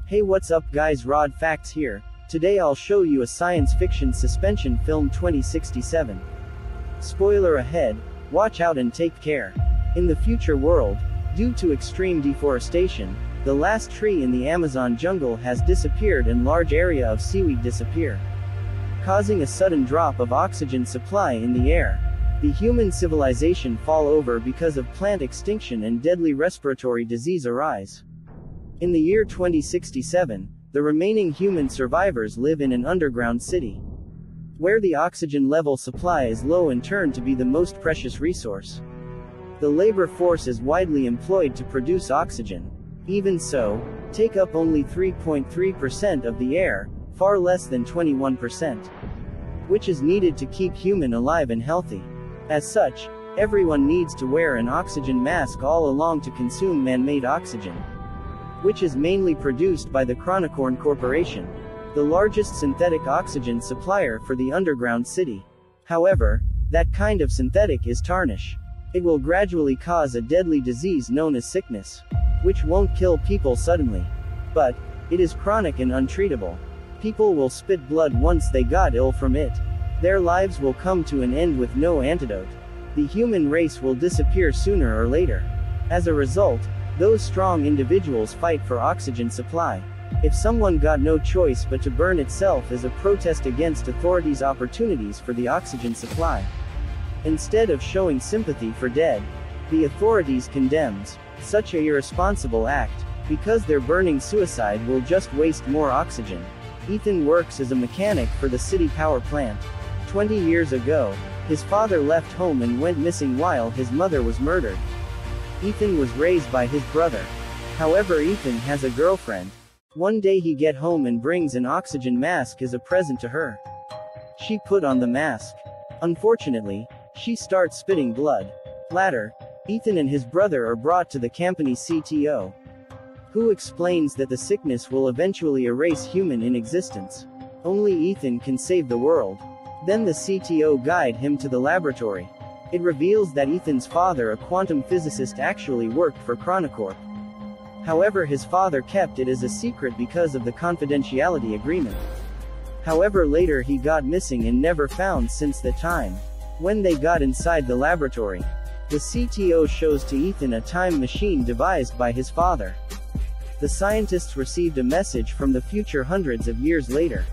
Hey, what's up guys, Rod Facts here. Today I'll show you a science fiction suspension film 2067. Spoiler ahead, watch out and take care. In the future world, due to extreme deforestation, the last tree in the Amazon jungle has disappeared and large area of seaweed disappear, causing a sudden drop of oxygen supply in the air. The human civilization fall over because of plant extinction and deadly respiratory disease arise. In the year 2067, the remaining human survivors live in an underground city, where the oxygen level supply is low and turned to be the most precious resource. The labor force is widely employed to produce oxygen. Even so, take up only 3.3% of the air, far less than 21%, which is needed to keep human alive and healthy. As such, everyone needs to wear an oxygen mask all along to consume man-made oxygen, which is mainly produced by the Chronicorn Corporation, the largest synthetic oxygen supplier for the underground city. However, that kind of synthetic is tarnish. It will gradually cause a deadly disease known as sickness, which won't kill people suddenly, but it is chronic and untreatable. People will spit blood once they got ill from it. Their lives will come to an end with no antidote. The human race will disappear sooner or later. As a result, those strong individuals fight for oxygen supply. If someone got no choice but to burn itself as a protest against authorities' opportunities for the oxygen supply, instead of showing sympathy for dead, the authorities condemns such a irresponsible act, because their burning suicide will just waste more oxygen. Ethan works as a mechanic for the city power plant. 20 years ago, his father left home and went missing while his mother was murdered. Ethan was raised by his brother. However, Ethan has a girlfriend. One day he get home and brings an oxygen mask as a present to her. She put on the mask. Unfortunately, she starts spitting blood. Later, Ethan and his brother are brought to the company CTO, who explains that the sickness will eventually erase human in existence. Only Ethan can save the world. Then the CTO guide him to the laboratory. It reveals that Ethan's father, a quantum physicist, actually worked for Chronicorp. However, his father kept it as a secret because of the confidentiality agreement. However, later he got missing and never found since the time. When they got inside the laboratory, the CTO shows to Ethan a time machine devised by his father. The scientists received a message from the future hundreds of years later.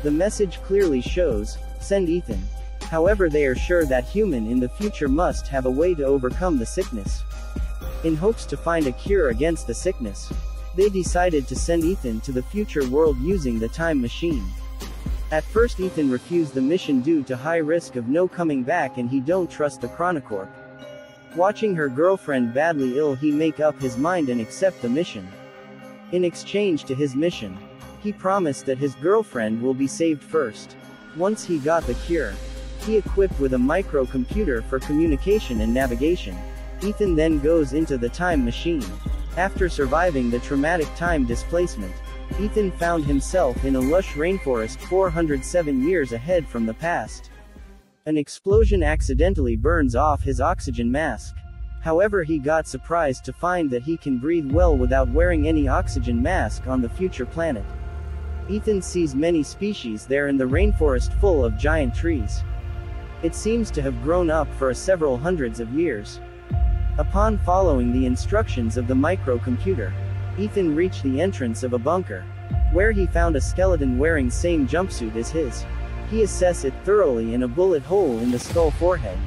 The message clearly shows, send Ethan. However, they are sure that human in the future must have a way to overcome the sickness. In hopes to find a cure against the sickness, they decided to send Ethan to the future world using the time machine. At first Ethan refused the mission due to high risk of no coming back and he don't trust the Chronicorp. Watching her girlfriend badly ill, he make up his mind and accept the mission. In exchange to his mission, he promised that his girlfriend will be saved first. Once he got the cure, he equipped with a microcomputer for communication and navigation. Ethan then goes into the time machine. After surviving the traumatic time displacement, Ethan found himself in a lush rainforest 407 years ahead from the past. An explosion accidentally burns off his oxygen mask. However, he got surprised to find that he can breathe well without wearing any oxygen mask on the future planet. Ethan sees many species there in the rainforest full of giant trees. It seems to have grown up for several hundreds of years. Upon following the instructions of the microcomputer, Ethan reached the entrance of a bunker, where he found a skeleton wearing same jumpsuit as his. He assesses it thoroughly in a bullet hole in the skull forehead.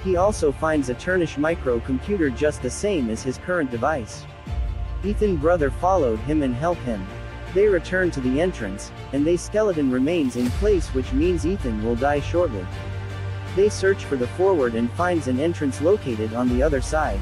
He also finds a Turnish microcomputer just the same as his current device. Ethan's brother followed him and helped him. They return to the entrance, and the skeleton remains in place, which means Ethan will die shortly. They search for the forward and finds an entrance located on the other side.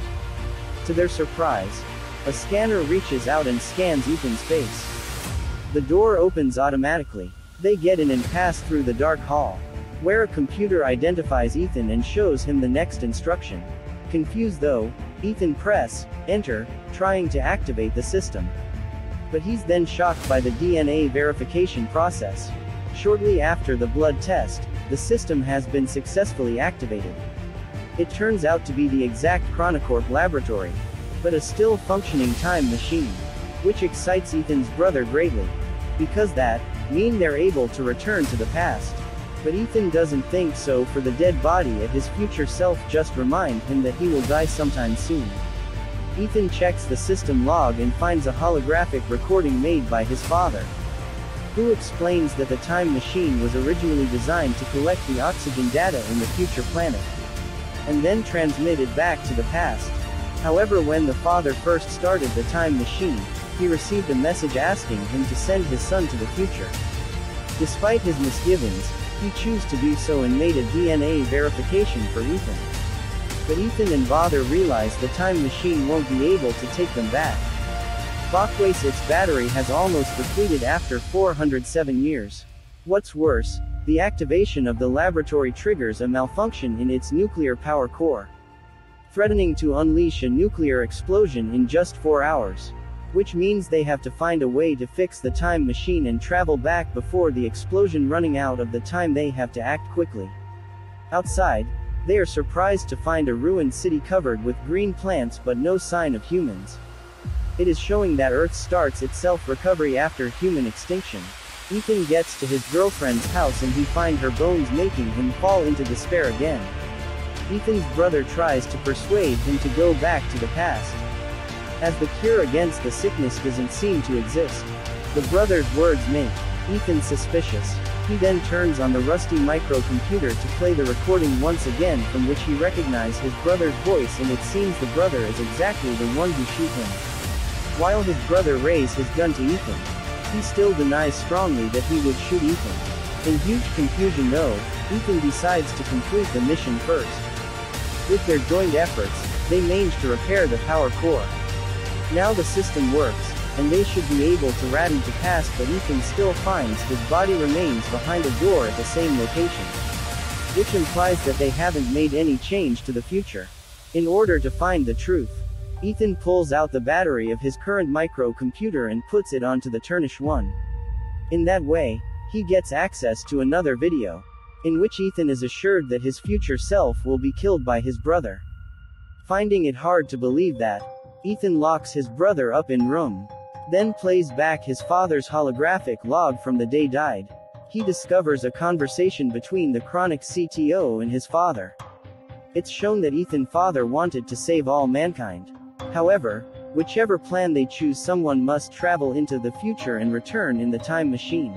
To their surprise, a scanner reaches out and scans Ethan's face. The door opens automatically. They get in and pass through the dark hall, where a computer identifies Ethan and shows him the next instruction. Confused though, Ethan press enter, trying to activate the system. But he's then shocked by the DNA verification process. Shortly after the blood test, the system has been successfully activated. It turns out to be the exact Chronicorp laboratory, but a still functioning time machine. which excites Ethan's brother greatly. Because that means they're able to return to the past. But Ethan doesn't think so, for the dead body of his future self just remind him that he will die sometime soon. Ethan checks the system log and finds a holographic recording made by his father, who explains that the time machine was originally designed to collect the oxygen data in the future planet, and then transmit it back to the past. However, when the father first started the time machine, he received a message asking him to send his son to the future. Despite his misgivings, he chose to do so and made a DNA verification for Ethan. But Ethan and father realize the time machine won't be able to take them back. Bakways, its battery has almost depleted after 407 years. What's worse, the activation of the laboratory triggers a malfunction in its nuclear power core, threatening to unleash a nuclear explosion in just 4 hours. Which means they have to find a way to fix the time machine and travel back before the explosion, running out of the time. They have to act quickly. Outside, they are surprised to find a ruined city covered with green plants but no sign of humans. It is showing that Earth starts its self-recovery after human extinction. Ethan gets to his girlfriend's house and he finds her bones, making him fall into despair again. Ethan's brother tries to persuade him to go back to the past, as the cure against the sickness doesn't seem to exist. The brother's words make Ethan suspicious. He then turns on the rusty microcomputer to play the recording once again, from which he recognizes his brother's voice, and it seems the brother is exactly the one who shot him. While his brother raises his gun to Ethan, he still denies strongly that he would shoot Ethan. In huge confusion though, Ethan decides to complete the mission first. With their joint efforts, they manage to repair the power core. Now the system works, and they should be able to return to past, but Ethan still finds his body remains behind a door at the same location, which implies that they haven't made any change to the future. In order to find the truth, Ethan pulls out the battery of his current microcomputer and puts it onto the tarnished one. In that way, he gets access to another video, in which Ethan is assured that his future self will be killed by his brother. Finding it hard to believe that, Ethan locks his brother up in room, then plays back his father's holographic log from the day died. He discovers a conversation between the chronic CTO and his father. It's shown that Ethan's father wanted to save all mankind. However, whichever plan they choose, someone must travel into the future and return in the time machine.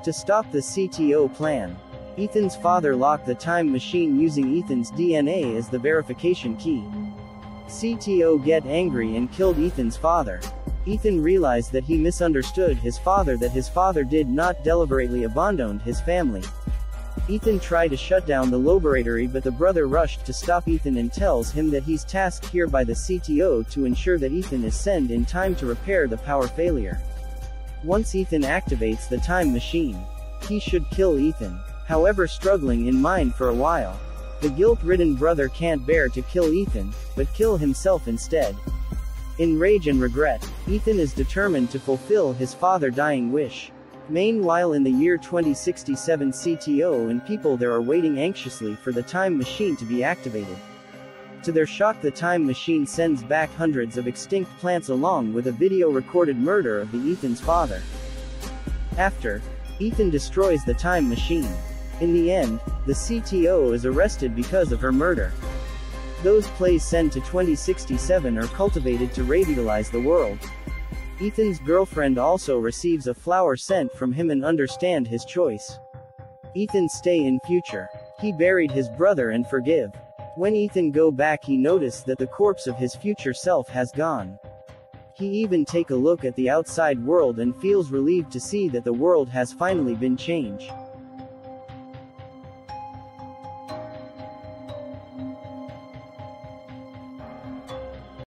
To stop the CTO plan, Ethan's father locked the time machine using Ethan's DNA as the verification key. CTO get angry and killed Ethan's father. Ethan realized that he misunderstood his father, that his father did not deliberately abandon his family. Ethan tried to shut down the laboratory, but the brother rushed to stop Ethan and tells him that he's tasked here by the CTO to ensure that Ethan is sent in time to repair the power failure. Once Ethan activates the time machine, he should kill Ethan. However, struggling in mind for a while, the guilt-ridden brother can't bear to kill Ethan, but kill himself instead. In rage and regret, Ethan is determined to fulfill his father's dying wish. Meanwhile, in the year 2067, CTO and people there are waiting anxiously for the time machine to be activated. To their shock, the time machine sends back hundreds of extinct plants along with a video-recorded murder of Ethan's father. After, Ethan destroys the time machine. In the end, the CTO is arrested because of her murder. Those plays sent to 2067 are cultivated to revitalize the world. Ethan's girlfriend also receives a flower sent from him and understand his choice. Ethan stay in future. He buried his brother and forgive. When Ethan go back, he noticed that the corpse of his future self has gone. He even take a look at the outside world and feels relieved to see that the world has finally been changed.